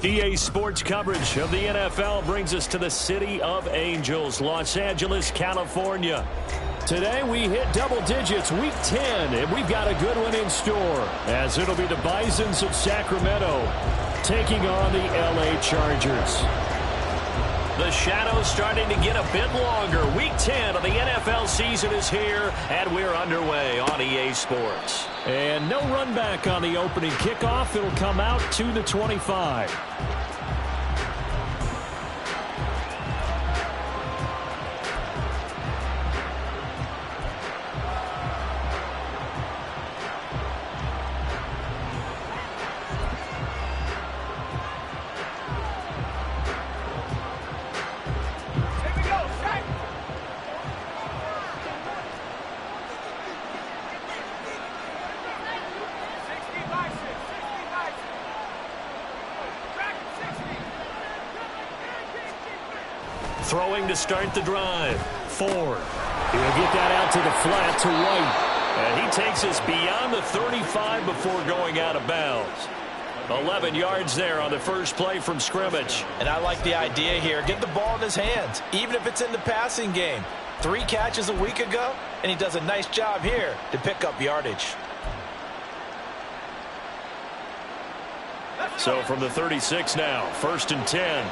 EA Sports coverage of the NFL brings us to the City of Angels, Los Angeles, California. Today we hit double digits, week 10, and we've got a good one in store, as it'll be the Bisons of Sacramento taking on the LA Chargers. The shadow's starting to get a bit longer. Week 10 of the NFL season is here, and we're underway on EA Sports. And no run back on the opening kickoff. It'll come out to the 25. Throwing to start the drive. Ford. He'll get that out to the flat to White. And he takes us beyond the 35 before going out of bounds. 11 yards there on the first play from scrimmage. And I like the idea here. Get the ball in his hands, even if it's in the passing game. 3 catches a week ago, and he does a nice job here to pick up yardage. So from the 36 now, 1st and 10.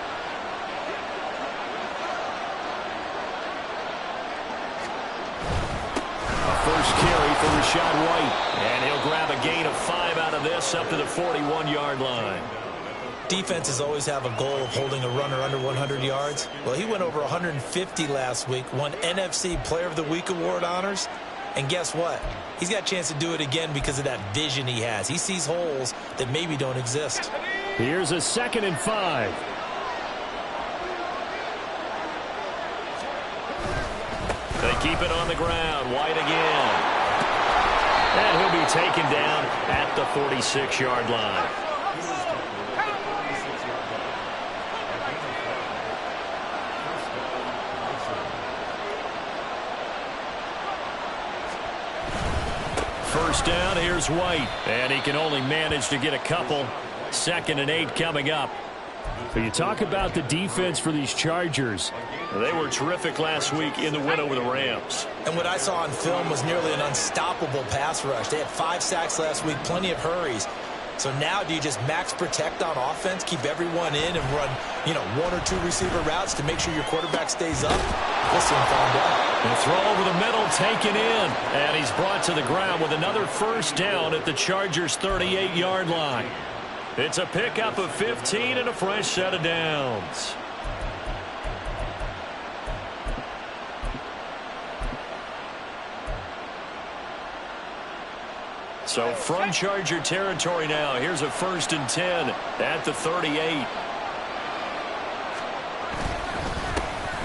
First carry for Rachaad White. And he'll grab a gain of 5 out of this up to the 41-yard line. Defenses always have a goal of holding a runner under 100 yards. Well, he went over 150 last week, won NFC Player of the Week award honors. And guess what? He's got a chance to do it again because of that vision he has. He sees holes that maybe don't exist. Here's a 2nd and 5. They keep it on the ground. White again. And he'll be taken down at the 46-yard line. First down, here's White. And he can only manage to get a couple. 2nd and 8 coming up. So you talk about the defense for these Chargers. They were terrific last week in the win over the Rams. And what I saw on film was nearly an unstoppable pass rush. They had 5 sacks last week, plenty of hurries. So now do you just max protect on offense, keep everyone in, and run, 1 or 2 receiver routes to make sure your quarterback stays up? We'll soon find out. The throw over the middle, taken in. And he's brought to the ground with another first down at the Chargers' 38-yard line. It's a pickup of 15 and a fresh set of downs. So from Charger territory now, here's a 1st and 10 at the 38.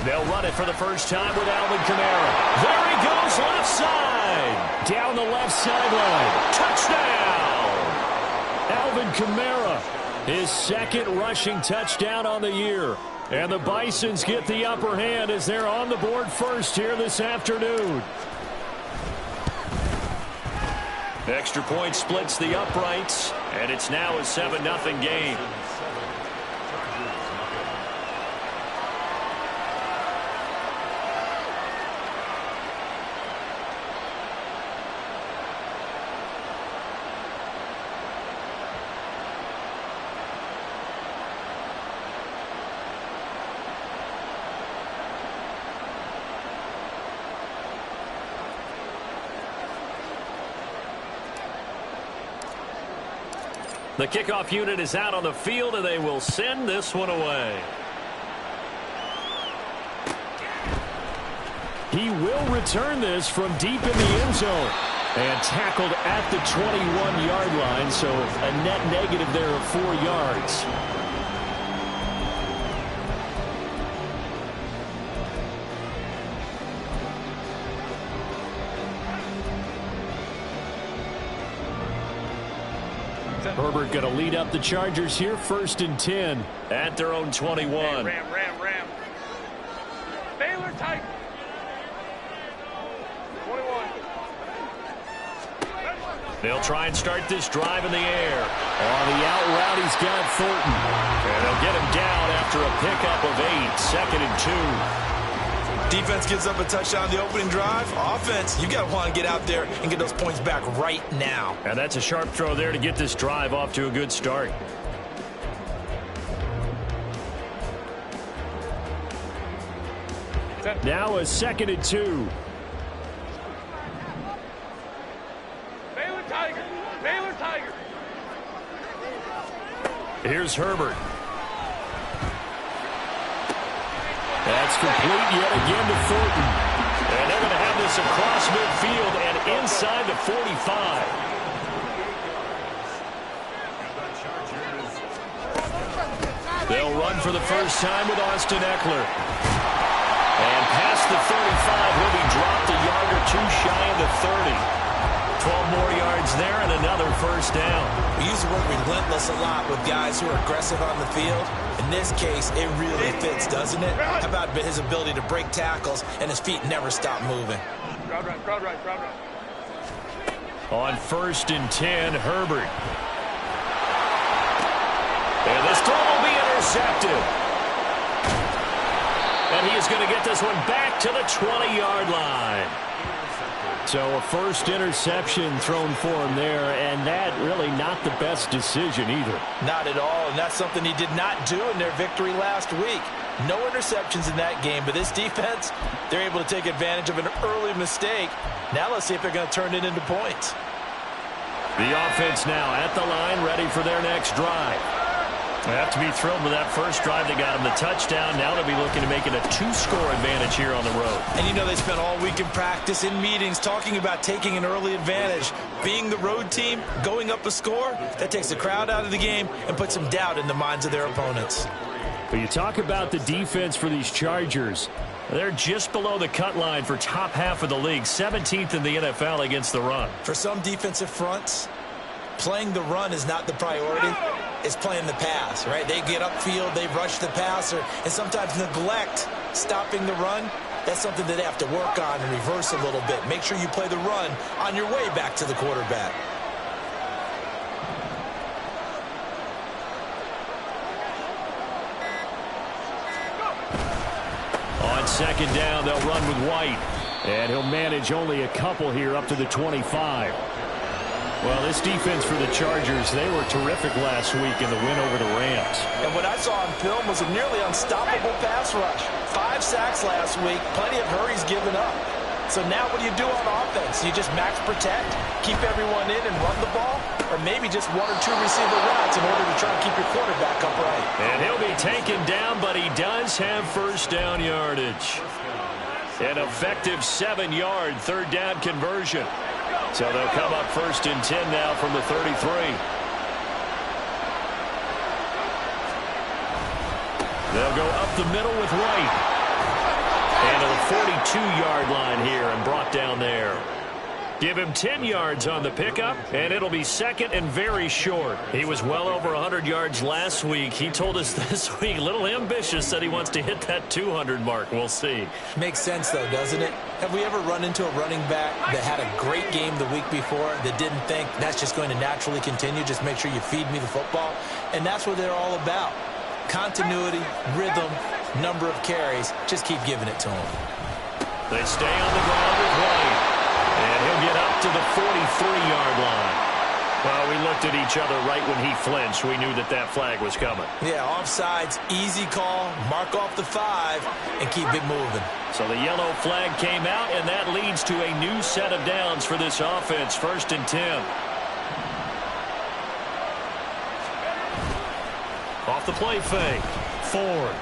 They'll run it for the first time with Alvin Kamara. There he goes, left side. Down the left sideline. Touchdown! Alvin Kamara, his 2nd rushing touchdown on the year. And the Bisons get the upper hand as they're on the board first here this afternoon. Extra point splits the uprights, and it's now a 7-0 game. The kickoff unit is out on the field, and they will send this one away. He will return this from deep in the end zone. And tackled at the 21-yard line, so a net negative there of 4 yards. Herbert going to lead up the Chargers here, 1st and 10 at their own 21. Ram. Baylor tight. 21. They'll try and start this drive in the air. On the out route, he's got Thornton. And they'll get him down after a pickup of 8, 2nd and 2. Defense gives up a touchdown on the opening drive. Offense, you got to want to get out there and get those points back right now. And that's a sharp throw there to get this drive off to a good start. Now a 2nd and 2. Baylor Tiger. Here's Herbert. That's complete yet again to Thornton. And they're going to have this across midfield and inside the 45. They'll run for the first time with Austin Eckler. And past the 35, he'll be dropped a yard or two shy of the 30. 12 more yards there and another first down. We use the word relentless a lot with guys who are aggressive on the field. In this case, it really fits, doesn't it? How about his ability to break tackles and his feet never stop moving? Crowd right. On 1st and 10, Herbert. And this throw will be intercepted. And he is going to get this one back to the 20-yard line. So a first interception thrown for him there, and that really not the best decision either. Not at all, and that's something he did not do in their victory last week. No interceptions in that game, but this defense, they're able to take advantage of an early mistake. Now let's see if they're going to turn it into points. The offense now at the line, ready for their next drive. They have to be thrilled with that first drive. They got him the touchdown. Now they'll be looking to make it a 2-score advantage here on the road. And you know they spent all week in practice, in meetings, talking about taking an early advantage. Being the road team, going up a score, that takes the crowd out of the game and puts some doubt in the minds of their opponents. But you talk about the defense for these Chargers. They're just below the cut line for top half of the league, 17th in the NFL against the run. For some defensive fronts, playing the run is not the priority. It's playing the pass, right? They get upfield, they rush the passer, and sometimes neglect stopping the run. That's something that they have to work on and reverse a little bit. Make sure you play the run on your way back to the quarterback. On 2nd down, they'll run with White. And he'll manage only a couple here up to the 25. Well, this defense for the Chargers, they were terrific last week in the win over the Rams. And what I saw on film was a nearly unstoppable pass rush. 5 sacks last week, plenty of hurries given up. So now what do you do on offense? You just max protect, keep everyone in and run the ball? Or maybe just 1 or 2 receiver routes in order to try and keep your quarterback upright? And he'll be taken down, but he does have first down yardage. An effective 7-yard third down conversion. So they'll come up 1st and 10 now from the 33. They'll go up the middle with White. And to the 42-yard line here and brought down there. Give him 10 yards on the pickup, and it'll be 2nd and very short. He was well over 100 yards last week. He told us this week, a little ambitious, that he wants to hit that 200 mark. We'll see. Makes sense, though, doesn't it? Have we ever run into a running back that had a great game the week before that didn't think that's just going to naturally continue, just make sure you feed me the football? And that's what they're all about. Continuity, rhythm, number of carries. Just keep giving it to them. They stay on the ground with White. And he'll get up to the 43-yard line. Well, we looked at each other right when he flinched. We knew that that flag was coming. Yeah, offsides, easy call, mark off the 5, and keep it moving. So the yellow flag came out, and that leads to a new set of downs for this offense, 1st and 10. Off the play fake. Ford.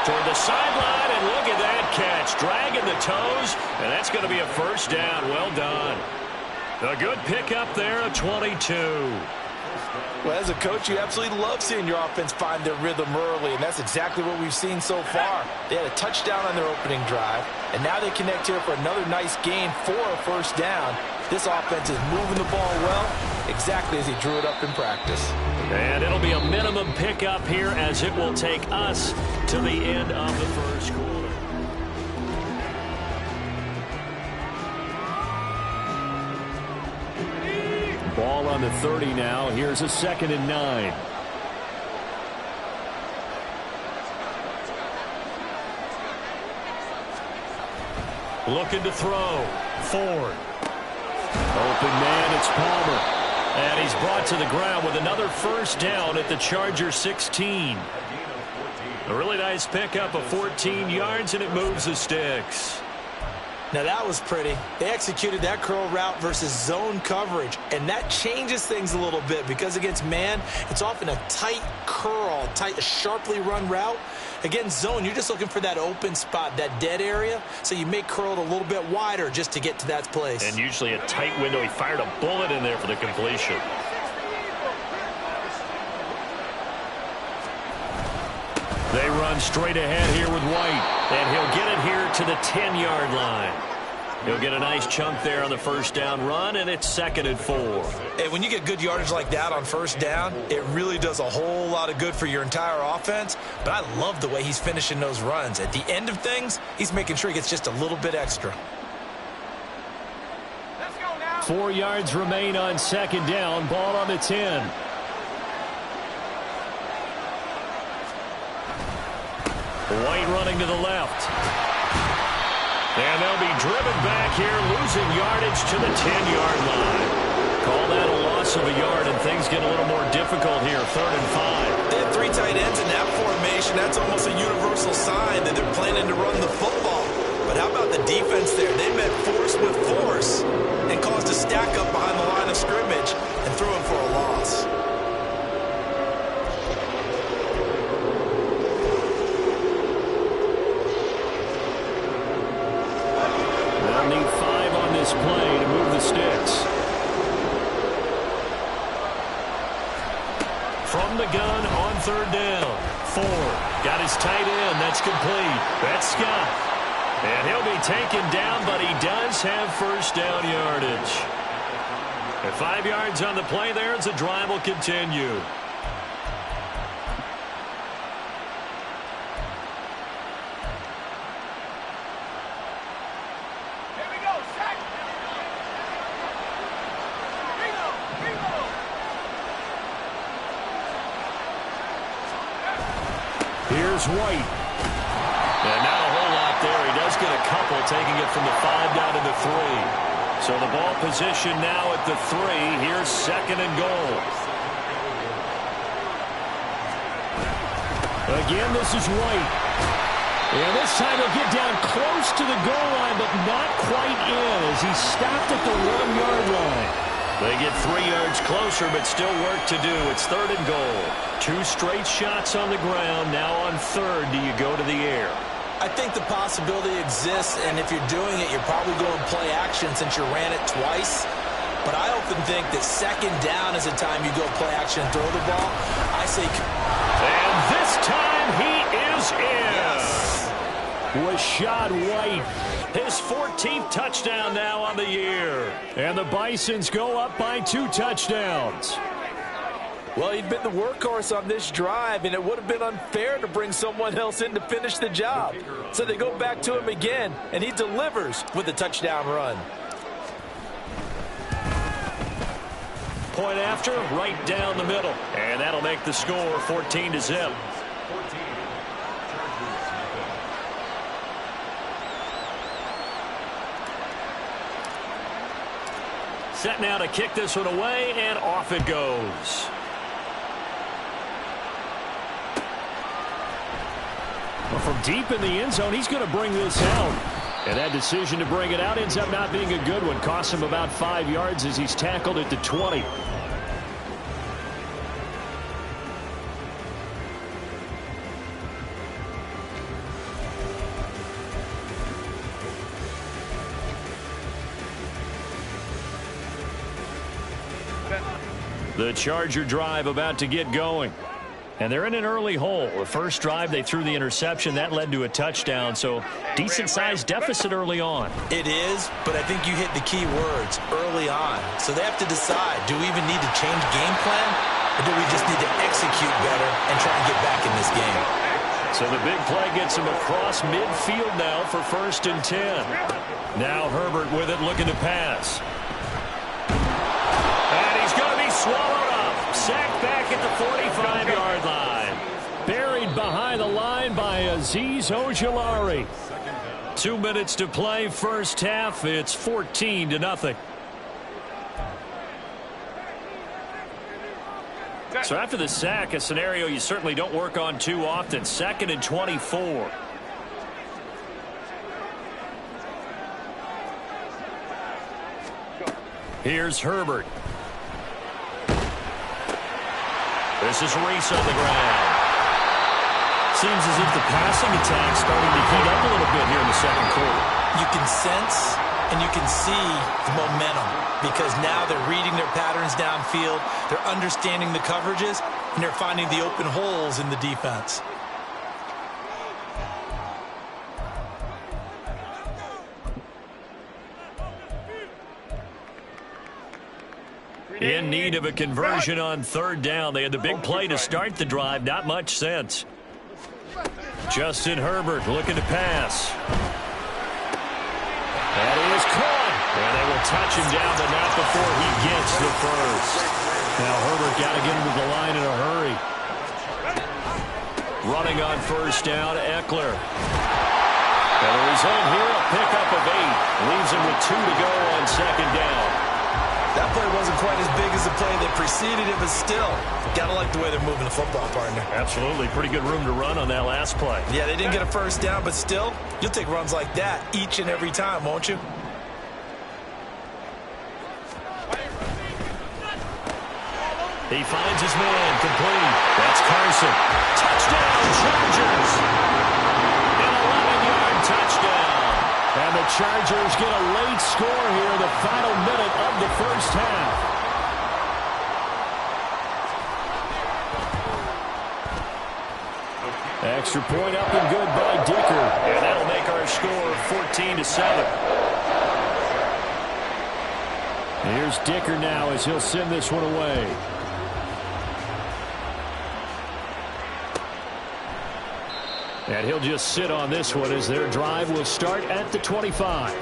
Toward the sideline, and look at that catch. Dragging the toes, and that's going to be a first down. Well done. A good pickup there, a 22. Well, as a coach, you absolutely love seeing your offense find their rhythm early, and that's exactly what we've seen so far. They had a touchdown on their opening drive, and now they connect here for another nice gain for a first down. This offense is moving the ball well, exactly as he drew it up in practice. And it'll be a minimum pickup here as it will take us to the end of the first quarter. on the 30 now. Here's a 2nd and 9. Looking to throw. Ford. Open man, it's Palmer. And he's brought to the ground with another first down at the Charger 16. A really nice pickup of 14 yards, and it moves the sticks. Now that was pretty. They executed that curl route versus zone coverage, and that changes things a little bit because against man, it's often a tight curl, a sharply run route. Against zone, you're just looking for that open spot, that dead area, so you make curl it a little bit wider just to get to that place. And usually a tight window. He fired a bullet in there for the completion. They run straight ahead here with White, and he'll get it here to the 10-yard line. He'll get a nice chunk there on the first down run, and it's 2nd and 4. And when you get good yardage like that on first down, it really does a whole lot of good for your entire offense. But I love the way he's finishing those runs. At the end of things, he's making sure he gets just a little bit extra. Let's go now. 4 yards remain on 2nd down. Ball on the 10. White running to the left. And they'll be driven back here, losing yardage to the 10-yard line. Call that a loss of a yard, and things get a little more difficult here. 3rd and 5. They have 3 tight ends in that formation. That's almost a universal sign that they're planning to run the football. But how about the defense there? They met force with force and caused a stack up behind the line of scrimmage and threw him for a loss. Need 5 on this play to move the sticks. From the gun on 3rd down. Ford got his tight end. That's complete. That's Scott. And he'll be taken down, but he does have first down yardage. And 5 yards on the play there as the drive will continue. Here's White. And not a whole lot there. He does get a couple, taking it from the 5 down to the 3. So the ball position now at the 3. Here's 2nd and goal. Again, this is White. And this time he'll get down close to the goal line, but not quite in as he stopped at the 1-yard line. They get 3 yards closer, but still work to do. It's 3rd and goal. 2 straight shots on the ground. Now on 3rd, do you go to the air? I think the possibility exists, and if you're doing it, you're probably going play action since you ran it twice. But I often think that 2nd down is the time you go play action and throw the ball. I say... And this time he is in. Yes. Rashad White. His 14th touchdown now on the year. And the Bisons go up by 2 touchdowns. Well, he'd been the workhorse on this drive, and it would have been unfair to bring someone else in to finish the job. So they go back to him again, and he delivers with a touchdown run. Point after, right down the middle. And that'll make the score 14-0. Set now to kick this one away, and off it goes. Well, from deep in the end zone, he's going to bring this out. And that decision to bring it out ends up not being a good one. Costs him about 5 yards as he's tackled at the 20. The Charger drive about to get going. And they're in an early hole. The first drive, they threw the interception. That led to a touchdown, so decent-sized deficit early on. It is, but I think you hit the key words, early on. So they have to decide, do we even need to change game plan, or do we just need to execute better and try and get back in this game? So the big play gets him across midfield now for 1st and 10. Now Herbert with it, looking to pass. And he's going to be swallowed up. Sacked back at the 45-yard line. Buried behind the line by Azeez Ojulari. 2 minutes to play, first half. It's 14-0. So after the sack, a scenario you certainly don't work on too often. 2nd and 24. Here's Herbert. This is Reese on the ground. Seems as if the passing attack's starting to heat up a little bit here in the second quarter. You can sense and you can see the momentum because now they're reading their patterns downfield, they're understanding the coverages, and they're finding the open holes in the defense. In need of a conversion on 3rd down. They had the big play to start the drive. Not much sense. Justin Herbert looking to pass. That is caught. And they will touch him down, but not before he gets the first. Now Herbert got to get him to the line in a hurry. Running on 1st down, Eckler. And the result here, a pickup of 8. Leaves him with 2 to go on 2nd down. That play wasn't quite as big as the play that preceded it, but still, gotta like the way they're moving the football, partner. Absolutely. Pretty good room to run on that last play. Yeah, they didn't get a first down, but still, you'll take runs like that each and every time, won't you? He finds his man, complete. That's Carson. Touchdown, Chargers! An 11-yard touchdown. And the Chargers get a late score here in the final minute of the first half. Extra point up and good by Dicker. And that'll make our score 14-7. Here's Dicker now as he'll send this one away. And he'll just sit on this one as their drive will start at the 25.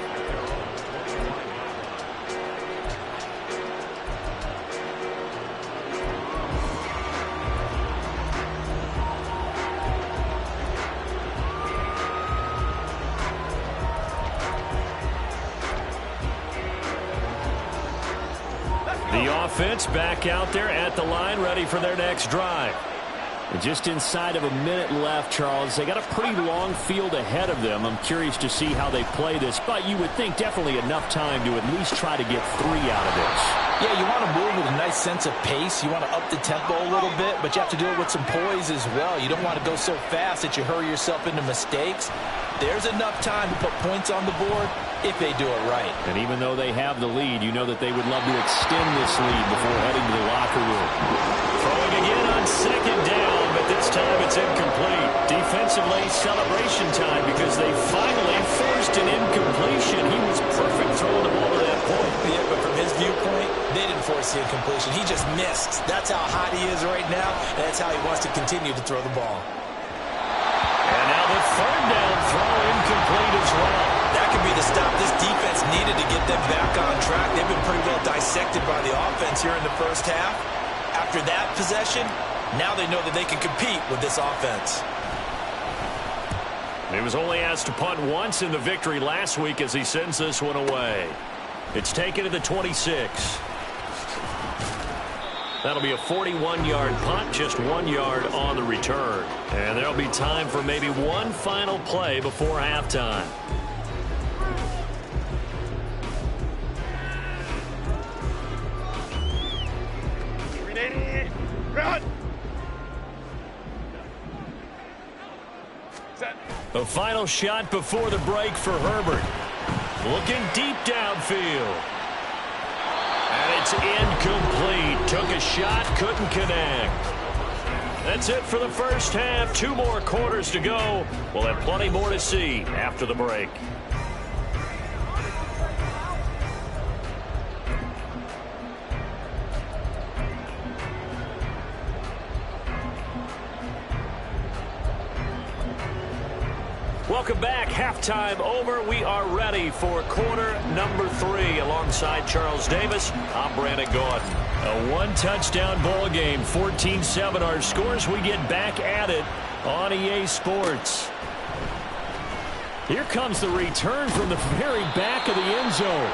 The offense back out there at the line, ready for their next drive. And just inside of a minute left, Charles. They got a pretty long field ahead of them. I'm curious to see how they play this, but you would think definitely enough time to at least try to get 3 out of this. Yeah, you want to move with a nice sense of pace. You want to up the tempo a little bit, but you have to do it with some poise as well. You don't want to go so fast that you hurry yourself into mistakes. There's enough time to put points on the board if they do it right. And even though they have the lead, you know that they would love to extend this lead before heading to the locker room. Throwing again on 2nd down, but this time it's incomplete. Defensively, celebration time because they finally forced an incompletion. He was perfect throwing the ball to that point. Yeah, but from his viewpoint, they didn't force the incompletion. He just missed. That's how hot he is right now, and that's how he wants to continue to throw the ball. And now the 3rd down throw incomplete as well. That could be the stop this defense needed to get them back on track. They've been pretty well dissected by the offense here in the first half. After that possession, now they know that they can compete with this offense. He was only asked to punt once in the victory last week as he sends this one away. It's taken to the 26. That'll be a 41-yard punt, just 1 yard on the return. And there'll be time for maybe one final play before halftime. Run! A final shot before the break for Herbert. Looking deep downfield. And it's incomplete. Took a shot, couldn't connect. That's it for the first half. 2 more quarters to go. We'll have plenty more to see after the break. Welcome back. Halftime over. We are ready for quarter number 3. Alongside Charles Davis, I'm Brandon Gordon. A one-touchdown ball game, 14-7 our scores. We get back at it on EA Sports. Here comes the return from the very back of the end zone.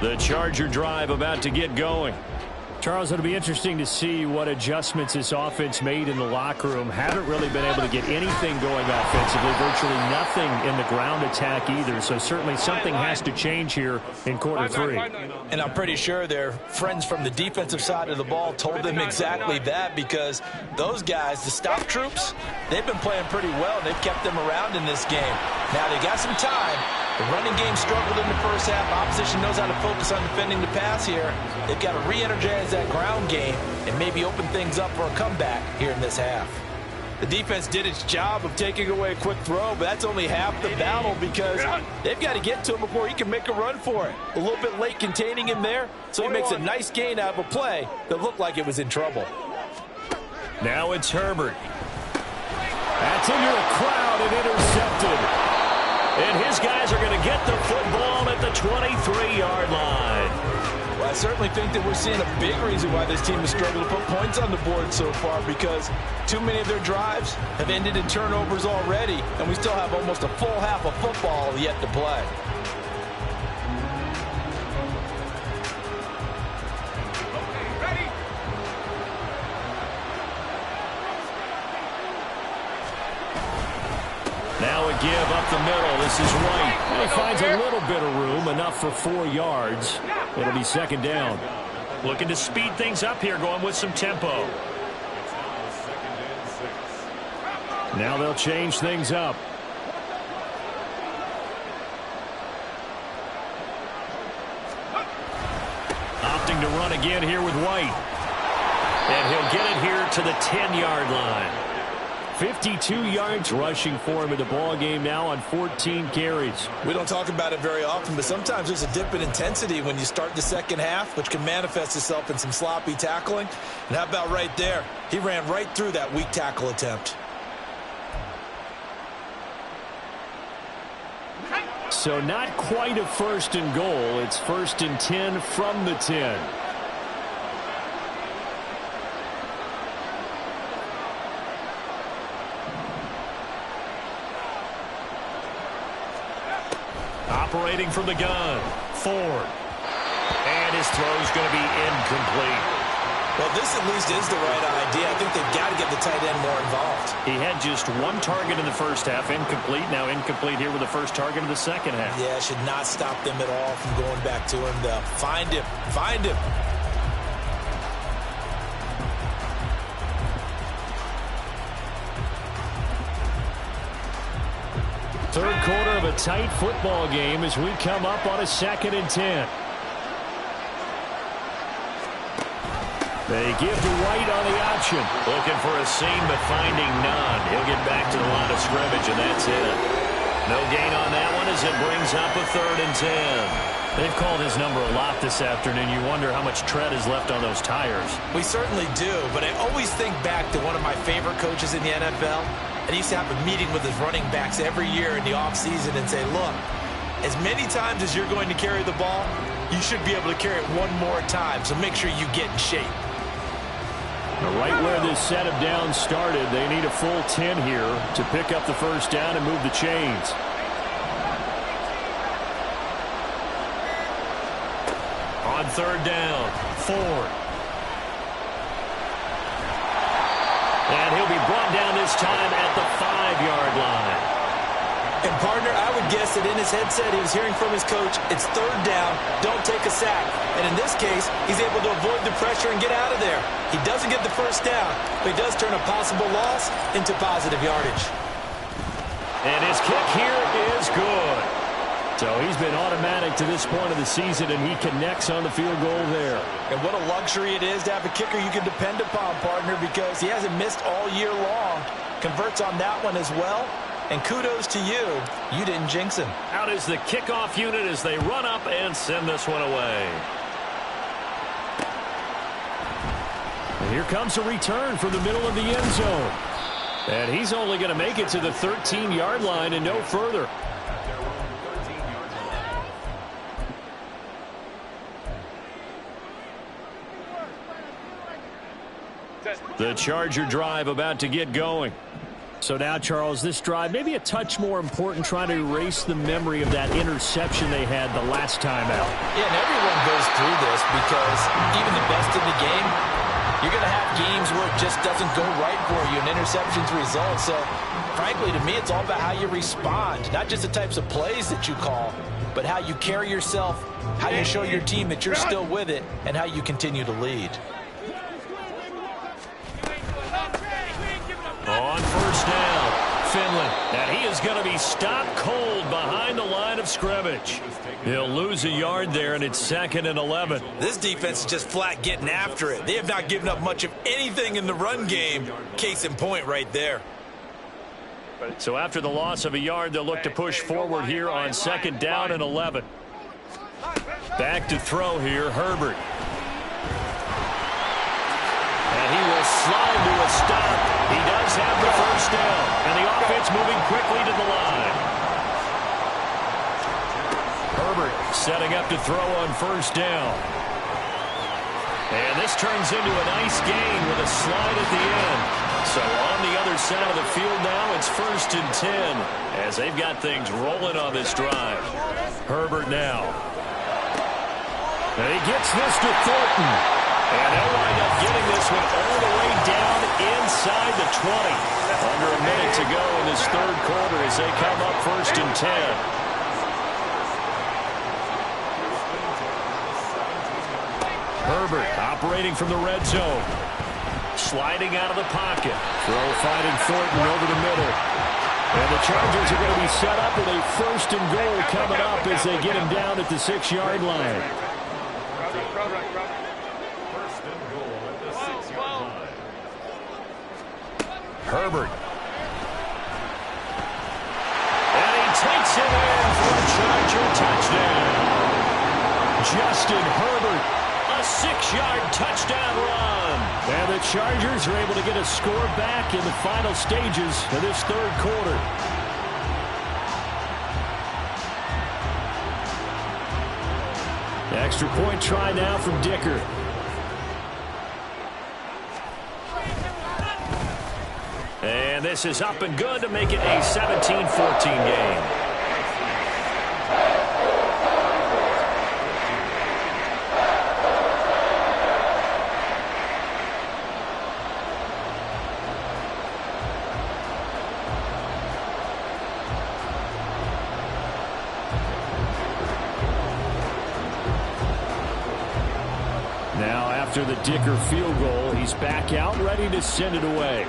The Charger drive about to get going. Charles, it'll be interesting to see what adjustments this offense made in the locker room. Haven't really been able to get anything going offensively, virtually nothing in the ground attack either. So certainly something has to change here in quarter three. And I'm pretty sure their friends from the defensive side of the ball told them exactly that, because those guys, the stop troops, they've been playing pretty well. They've kept them around in this game. Now they got some time. The running game struggled in the first half. Opposition knows how to focus on defending the pass here. They've got to re-energize that ground game and maybe open things up for a comeback here in this half. The defense did its job of taking away a quick throw, but that's only half the battle, because they've got to get to him before he can make a run for it. A little bit late containing him there, so he makes a nice gain out of a play that looked like it was in trouble. Now it's Herbert. That's into a crowd and intercepted. And his guys are going to get the football at the 23-yard line. Well, I certainly think that we're seeing a big reason why this team has struggled to put points on the board so far, because too many of their drives have ended in turnovers already, and we still have almost a full half of football yet to play. Now a give up the middle. This is White. And he finds a little bit of room, enough for 4 yards. It'll be second down. Looking to speed things up here, going with some tempo. Now they'll change things up. Opting to run again here with White. And he'll get it here to the 10-yard line. 52 yards rushing for him in the ball game now on 14 carries. We don't talk about it very often, but sometimes there's a dip in intensity when you start the second half, which can manifest itself in some sloppy tackling. And how about right there? He ran right through that weak tackle attempt. So not quite a first and goal. It's first and 10 from the 10. Operating from the gun, Ford. And his throw's going to be incomplete. Well, this at least is the right idea. I think they've got to get the tight end more involved. He had just one target in the first half, incomplete. Now incomplete here with the first target of the second half. Yeah, should not stop them at all from going back to him, though. Find him. Find him. Third quarter of a tight football game as we come up on a 2nd and 10. They give to White on the option. Looking for a seam, but finding none. He'll get back to the line of scrimmage, and that's it. No gain on that one as it brings up a 3rd and 10. They've called his number a lot this afternoon. You wonder how much tread is left on those tires. We certainly do, but I always think back to one of my favorite coaches in the NFL. And he used to have a meeting with his running backs every year in the offseason and say, look, as many times as you're going to carry the ball, you should be able to carry it one more time, so make sure you get in shape. Right where this set of downs started, they need a full 10 here to pick up the first down and move the chains. On 3rd down, Ford. And he'll be brought down this time at the 5-yard line. And, partner, I would guess that in his headset he was hearing from his coach, it's 3rd down, don't take a sack. And in this case, he's able to avoid the pressure and get out of there. He doesn't get the first down, but he does turn a possible loss into positive yardage. And his kick here is good. So he's been automatic to this point of the season, and he connects on the field goal there. And what a luxury it is to have a kicker you can depend upon, partner, because he hasn't missed all year long. Converts on that one as well. And kudos to you. You didn't jinx him. Out is the kickoff unit as they run up and send this one away. Here comes a return from the middle of the end zone. And he's only going to make it to the 13-yard line and no further. The Charger drive about to get going. So now, Charles, this drive maybe a touch more important, trying to erase the memory of that interception they had the last time out. Yeah, and everyone goes through this because even the best in the game, you're going to have games where it just doesn't go right for you and interceptions result. So, frankly, to me, it's all about how you respond, not just the types of plays that you call, but how you carry yourself, how you show your team that you're still with it, and how you continue to lead. On first down, Finley. And he is going to be stopped cold behind the line of scrimmage. He'll lose a yard there, and it's 2nd and 11. This defense is just flat getting after it. They have not given up much of anything in the run game. Case in point right there. So after the loss of a yard, they'll look to push forward here on 2nd down and 11. Back to throw here, Herbert. And he will slide to a stop. He does have the first down. And the offense moving quickly to the line. Herbert setting up to throw on first down. And this turns into a nice gain with a slide at the end. So on the other side of the field now, it's 1st and 10 as they've got things rolling on this drive. Herbert now. And he gets this to Thornton. And they'll wind up getting this one all the way down inside the 20. Under a minute to go in this third quarter as they come up 1st and 10. Herbert operating from the red zone. Sliding out of the pocket. Throw finding Thornton over the middle. And the Chargers are going to be set up with a 1st and goal coming up as they get him down at the 6-yard line. Herbert. And he takes it in for a Charger touchdown. Justin Herbert, a 6-yard touchdown run. And the Chargers are able to get a score back in the final stages of this third quarter. Extra point try now from Dicker. And this is up and good to make it a 17-14 game. Now after the Dicker field goal, he's back out ready to send it away.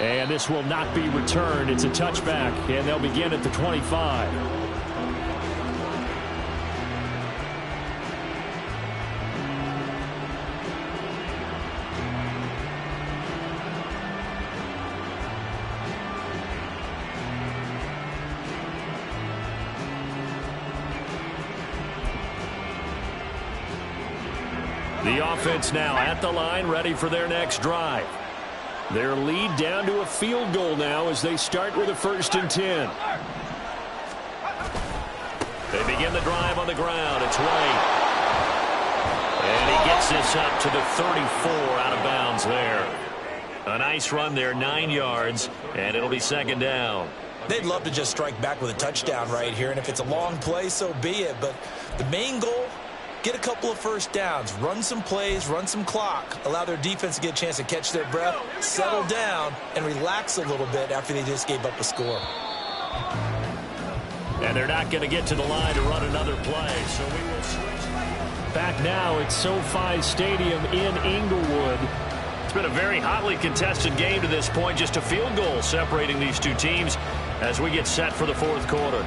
And this will not be returned. It's a touchback, and they'll begin at the 25. The offense now at the line, ready for their next drive. Their lead down to a field goal now as they start with a 1st and 10. They begin the drive on the ground. It's White. And he gets this up to the 34 out of bounds there. A nice run there, 9 yards, and it'll be 2nd down. They'd love to just strike back with a touchdown right here, and if it's a long play, so be it. But the main goal, get a couple of first downs, run some plays, run some clock, allow their defense to get a chance to catch their breath, settle down, and relax a little bit after they just gave up a score. And they're not going to get to the line to run another play, so we will switch. Back now at SoFi Stadium in Inglewood. It's been a very hotly contested game to this point, just a field goal separating these two teams as we get set for the fourth quarter.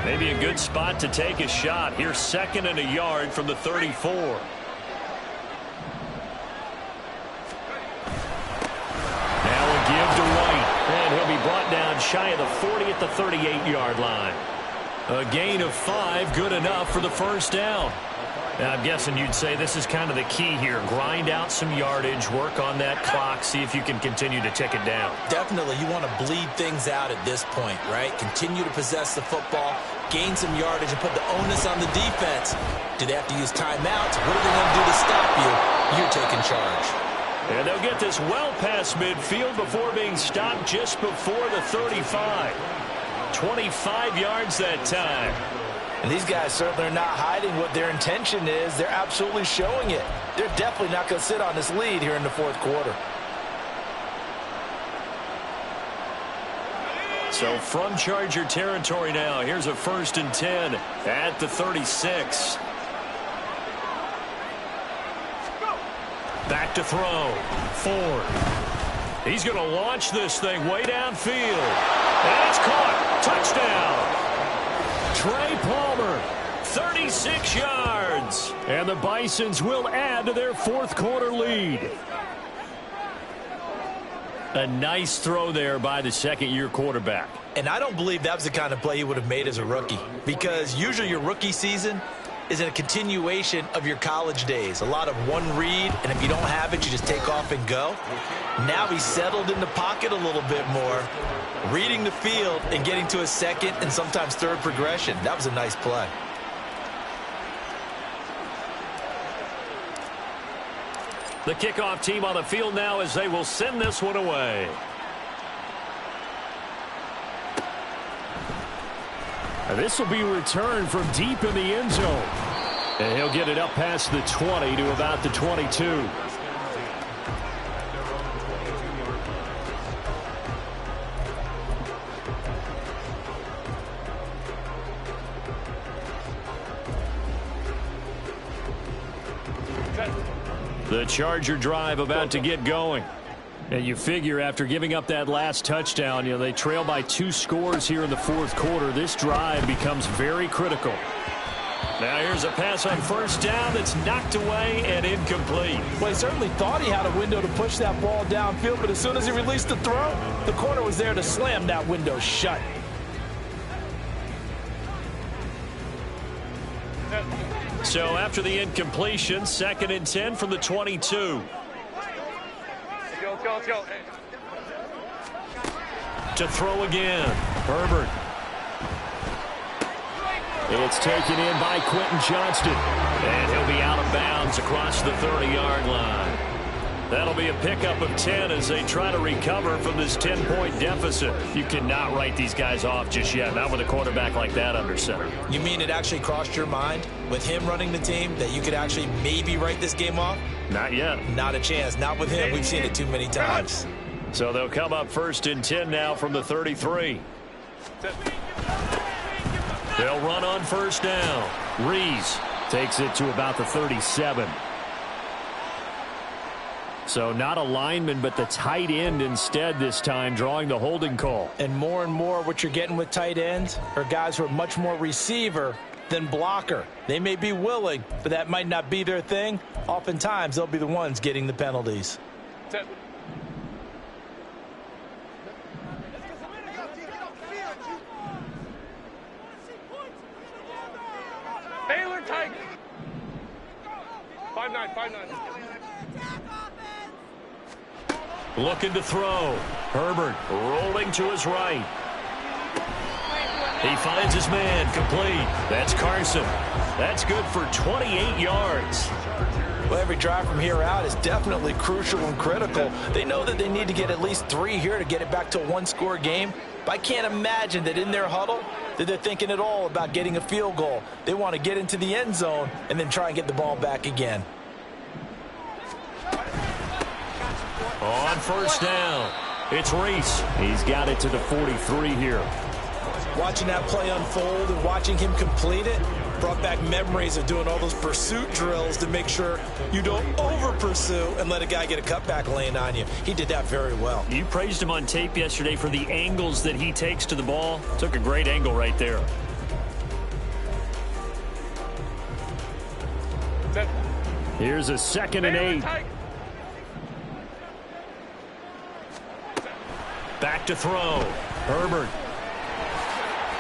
Maybe a good spot to take a shot. Here's 2nd and a yard from the 34. Now a give to White. shy of the 40 at the 38-yard line. A gain of 5, good enough for the first down. Now, I'm guessing you'd say this is kind of the key here. Grind out some yardage, work on that clock, see if you can continue to tick it down. Definitely, you want to bleed things out at this point, right? Continue to possess the football, gain some yardage, and put the onus on the defense. Do they have to use timeouts? What are they going to do to stop you? You're taking charge. And they'll get this well past midfield before being stopped just before the 35. 25 yards that time. And these guys certainly are not hiding what their intention is. They're absolutely showing it. They're definitely not going to sit on this lead here in the fourth quarter. So from Charger territory now, here's a 1st and 10 at the 36. Back to throw. Ford. He's going to launch this thing way downfield. And it's caught. Touchdown. Trey Palmer, 36 yards. And the Bisons will add to their fourth quarter lead. A nice throw there by the second-year quarterback. And I don't believe that was the kind of play he would have made as a rookie, because usually your rookie season is a continuation of your college days. A lot of one read, and if you don't have it, you just take off and go. Now he's settled in the pocket a little bit more, reading the field and getting to a second and sometimes third progression. That was a nice play. The kickoff team on the field now as they will send this one away. This will be returned from deep in the end zone. And he'll get it up past the 20 to about the 22. The Charger drive about to get going. And you figure after giving up that last touchdown, they trail by 2 scores here in the fourth quarter. This drive becomes very critical. Now here's a pass on first down that's knocked away and incomplete. Well, he certainly thought he had a window to push that ball downfield, but as soon as he released the throw, the corner was there to slam that window shut. So after the incompletion, 2nd and 10 from the 22. Let's go. To throw again. Herbert. It's taken in by Quentin Johnston. And he'll be out of bounds across the 30-yard line. That'll be a pickup of 10 as they try to recover from this 10-point deficit. You cannot write these guys off just yet, not with a quarterback like that under center. You mean it actually crossed your mind with him running the team that you could actually maybe write this game off? Not yet. Not a chance. Not with him. We've seen it too many times. So they'll come up 1st and 10 now from the 33. They'll run on first down. Rees takes it to about the 37. So not a lineman, but the tight end instead this time, drawing the holding call. And more what you're getting with tight ends are guys who are much more receiver than blocker. They may be willing, but that might not be their thing. Oftentimes, they'll be the ones getting the penalties. Baylor Tigers. 5-9. Looking to throw. Herbert rolling to his right. He finds his man, complete. That's Carson. That's good for 28 yards. Well, every drive from here out is definitely crucial and critical. They know that they need to get at least 3 here to get it back to a 1-score game. But I can't imagine that in their huddle that they're thinking at all about getting a field goal. They want to get into the end zone and then try and get the ball back again. On first down, it's Rees. He's got it to the 43 here. Watching that play unfold and watching him complete it brought back memories of doing all those pursuit drills to make sure you don't over-pursue and let a guy get a cutback lane on you. He did that very well. You praised him on tape yesterday for the angles that he takes to the ball. Took a great angle right there. Here's a 2nd and 8. Back to throw. Herbert.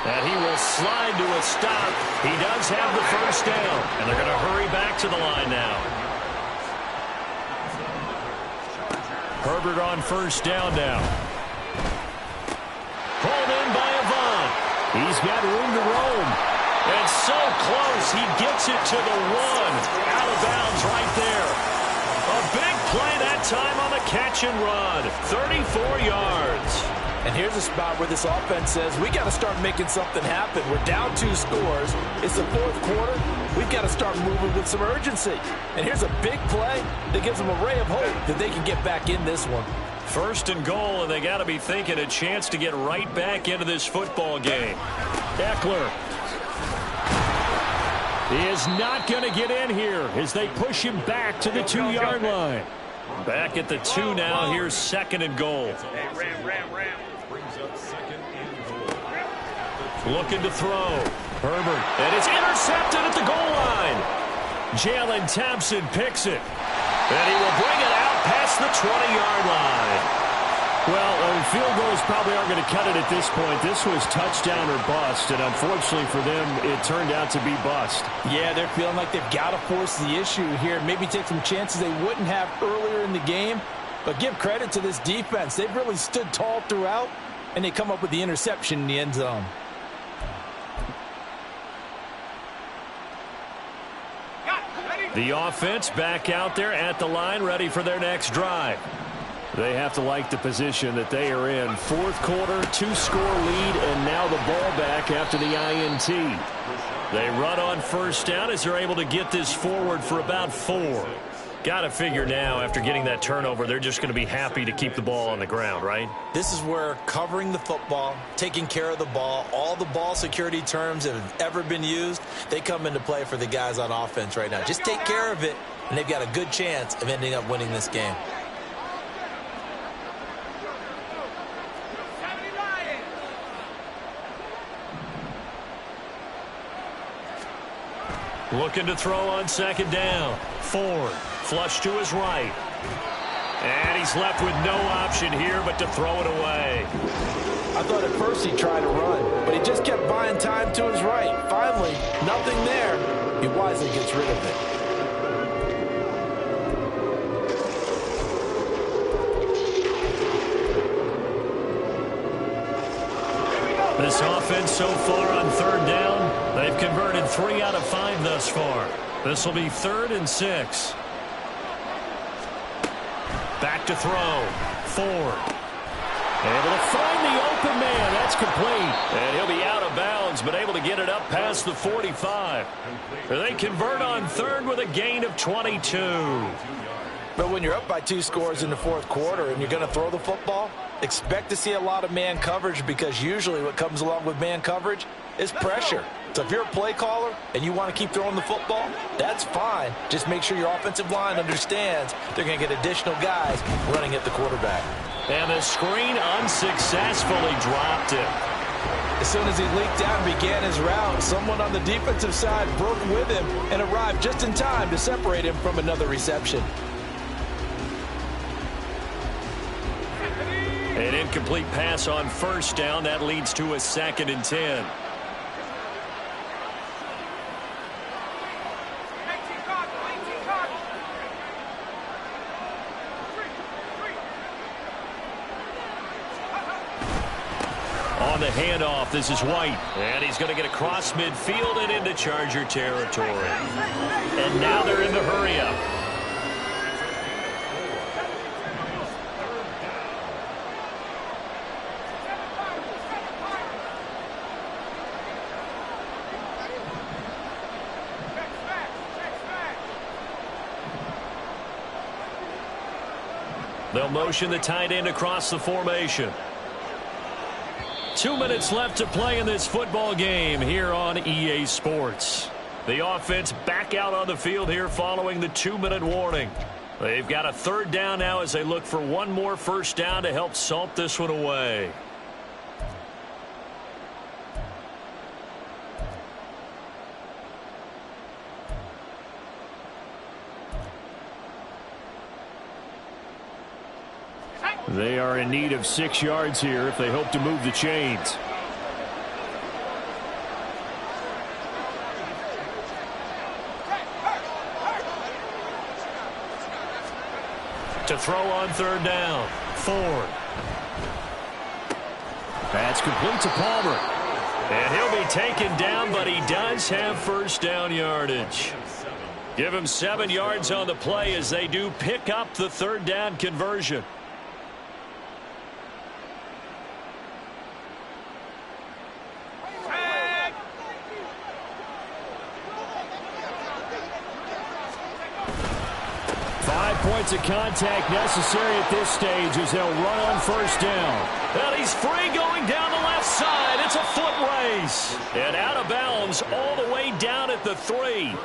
And he will slide to a stop. He does have the first down. And they're going to hurry back to the line now. Herbert on first down now. Pulled in by Avant. He's got room to roam. And so close, he gets it to the one. Out of bounds right there. A big play that time on the catch and run. 34 yards. And here's a spot where this offense says, we got to start making something happen. We're down 2 scores. It's the 4th quarter. We've got to start moving with some urgency. And here's a big play that gives them a ray of hope that they can get back in this one. First and goal, and they got to be thinking a chance to get right back into this football game. Eckler. He is not going to get in here as they push him back to the 2-yard line. Back at the 2 now. Here's second and goal. Looking to throw. Herbert. And it's intercepted at the goal line. Jalen Thompson picks it. And he will bring it out past the 20-yard line. Well, field goals probably aren't going to cut it at this point. This was touchdown or bust, and unfortunately for them, it turned out to be bust. Yeah, they're feeling like they've got to force the issue here. Maybe take some chances they wouldn't have earlier in the game. But give credit to this defense. They've really stood tall throughout, and they come up with the interception in the end zone. The offense back out there at the line, ready for their next drive. They have to like the position that they are in. 4th quarter, 2-score lead, and now the ball back after the INT. They run on first down as they're able to get this forward for about 4. Got to figure now, after getting that turnover, they're just going to be happy to keep the ball on the ground, right? This is where covering the football, taking care of the ball, all the ball security terms that have ever been used, they come into play for the guys on offense right now. Just take care of it, and they've got a good chance of ending up winning this game. Looking to throw on second down. Ford, flush to his right. And he's left with no option here but to throw it away. I thought at first he tried to run, but he just kept buying time to his right. Finally, nothing there. He wisely gets rid of it. This offense so far on third down, they've converted 3 out of 5 thus far. This will be 3rd and 6. Back to throw. Ford. Able to find the open man. That's complete. And he'll be out of bounds, but able to get it up past the 45. They convert on 3rd with a gain of 22. But when you're up by 2 scores in the 4th quarter and you're going to throw the football, expect to see a lot of man coverage, because usually what comes along with man coverage is pressure. So if you're a play caller and you want to keep throwing the football, that's fine. Just make sure your offensive line understands they're going to get additional guys running at the quarterback. And the screen unsuccessfully dropped it. As soon as he leaked out and began his route, someone on the defensive side broke with him and arrived just in time to separate him from another reception. An incomplete pass on first down. That leads to a 2nd and 10. On the handoff, this is White. And he's going to get across midfield and into Charger territory. And now they're in the hurry-up. They'll motion the tight end across the formation. 2 minutes left to play in this football game here on EA Sports. The offense back out on the field here following the 2-minute warning. They've got a 3rd down now as they look for one more first down to help salt this one away. They are in need of 6 yards here if they hope to move the chains. To throw on 3rd down. Ford. That's complete to Palmer. And he'll be taken down, but he does have 1st down yardage. Give him 7 yards on the play as they do pick up the 3rd down conversion. Points of contact necessary at this stage as they'll run on 1st down. And he's free going down the left side. It's a foot race. And out of bounds all the way down at the 3.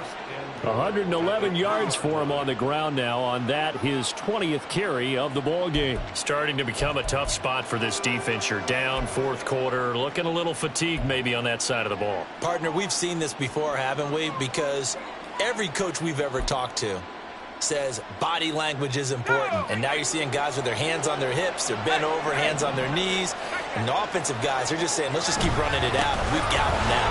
111 yards for him on the ground now on that, his 20th carry of the ball game. Starting to become a tough spot for this defense. You're down 4th quarter, looking a little fatigued maybe on that side of the ball. Partner, we've seen this before, haven't we? Because every coach we've ever talked to says body language is important. And now you're seeing guys with their hands on their hips, they're bent over, hands on their knees. And the offensive guys are just saying, let's just keep running it out. We've got them now.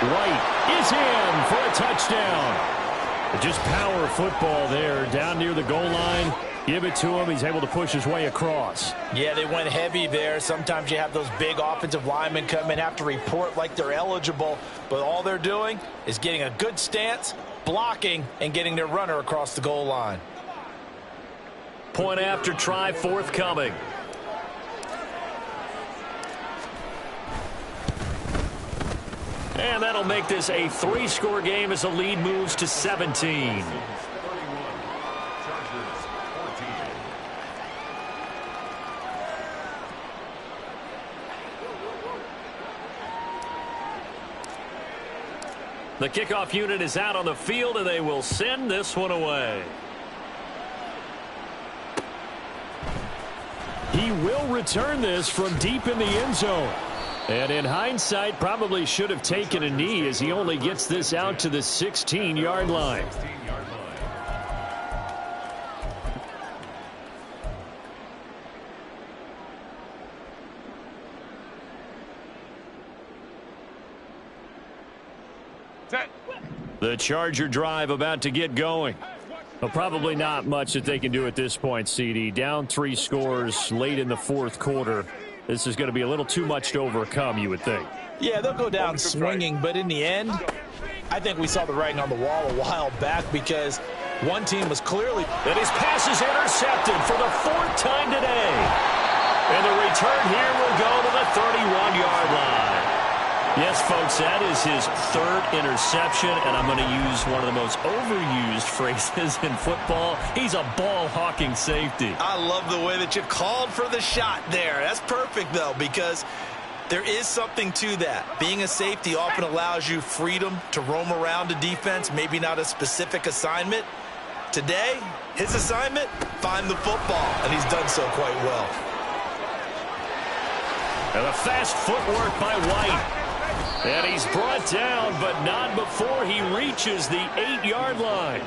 White is in for a touchdown. Just power football there down near the goal line. Give it to him. He's able to push his way across. Yeah, they went heavy there. Sometimes you have those big offensive linemen come in, have to report like they're eligible. But all they're doing is getting a good stance, blocking, and getting their runner across the goal line. Point after try forthcoming. And that'll make this a 3-score game as the lead moves to 17. The kickoff unit is out on the field, and they will send this one away. He will return this from deep in the end zone. And in hindsight, probably should have taken a knee as he only gets this out to the 16-yard line. The Charger drive about to get going. Well, probably not much that they can do at this point, CD. Down 3 scores late in the 4th quarter. This is going to be a little too much to overcome, you would think. Yeah, they'll go down swinging, but in the end, I think we saw the writing on the wall a while back because one team was clearly... And his pass is intercepted for the 4th time today. And the return here will go to the 31-yard line. Yes, folks, that is his 3rd interception, and I'm going to use one of the most overused phrases in football. He's a ball-hawking safety. I love the way that you called for the shot there. That's perfect, though, because there is something to that. Being a safety often allows you freedom to roam around a defense, maybe not a specific assignment. Today, his assignment, find the football, and he's done so quite well. And a fast footwork by White. And he's brought down, but not before he reaches the 8-yard line.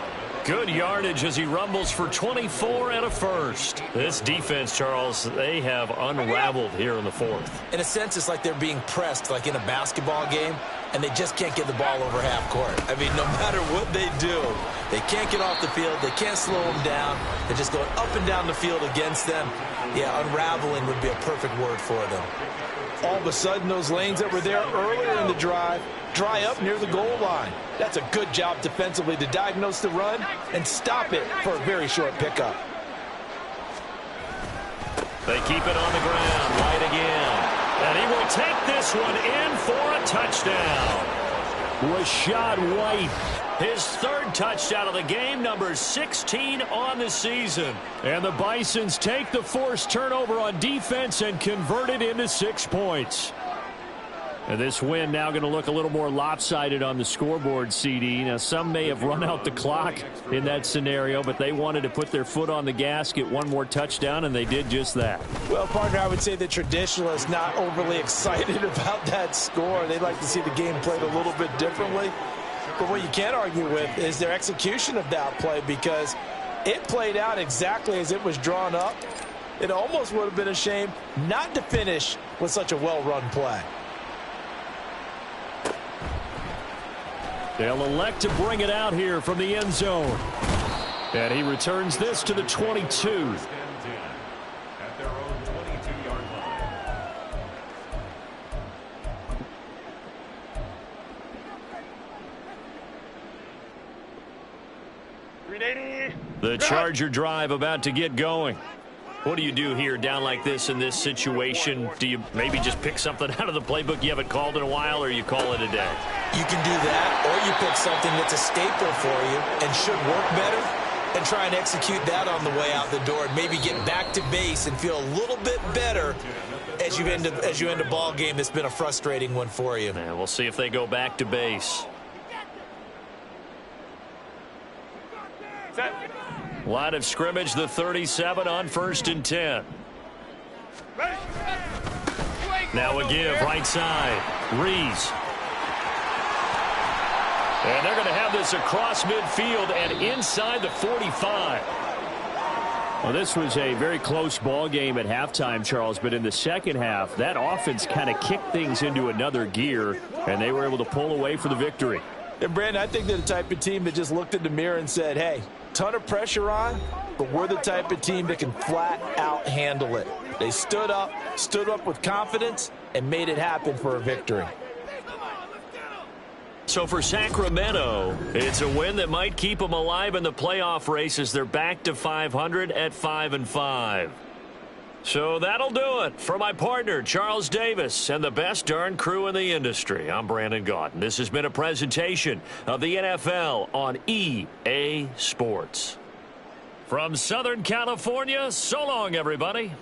Good yardage as he rumbles for 24 and a first. This defense, Charles, they have unraveled here in the 4th. In a sense, it's like they're being pressed like in a basketball game, and they just can't get the ball over half court. I mean, no matter what they do, they can't get off the field. They can't slow them down. They're just going up and down the field against them. Yeah, unraveling would be a perfect word for them. All of a sudden, those lanes that were there earlier in the drive dry up near the goal line. That's a good job defensively to diagnose the run and stop it for a very short pickup. They keep it on the ground. White again. And he will take this one in for a touchdown. Rashad White. His 3rd touchdown of the game, number 16 on the season. And the Bisons take the forced turnover on defense and convert it into 6 points. And this win now going to look a little more lopsided on the scoreboard, CD. Now, some may have run out the clock in that scenario, but they wanted to put their foot on the gas, get one more touchdown, and they did just that. Well, partner, I would say the traditionalists not overly excited about that score. They'd like to see the game played a little bit differently. But what you can't argue with is their execution of that play because it played out exactly as it was drawn up. it almost would have been a shame not to finish with such a well-run play. They'll elect to bring it out here from the end zone. And he returns this to the 22. At their own 22-yard line. The Charger drive about to get going. What do you do here down like this in this situation? Do you maybe just pick something out of the playbook you haven't called in a while, or you call it a day? You can do that, or you pick something that's a staple for you and should work better and try and execute that on the way out the door and maybe get back to base and feel a little bit better as you end a ball game that's been a frustrating one for you. Yeah, we'll see if they go back to base. Set. Line of scrimmage, the 37 on 1st and 10. Ready. Now a give, right side. Rees. And they're going to have this across midfield and inside the 45. Well, this was a very close ball game at halftime, Charles, but in the second half, that offense kind of kicked things into another gear, and they were able to pull away for the victory. And, Brandon, I think they're the type of team that just looked in the mirror and said, hey, ton of pressure on, but we're the type of team that can flat out handle it. They stood up with confidence, and made it happen for a victory. So for Sacramento, it's a win that might keep them alive in the playoff race as they're back to 500 at 5-5. So that'll do it for my partner, Charles Davis, and the best darn crew in the industry. I'm Brandon Gaudin. This has been a presentation of the NFL on EA Sports. From Southern California, so long, everybody.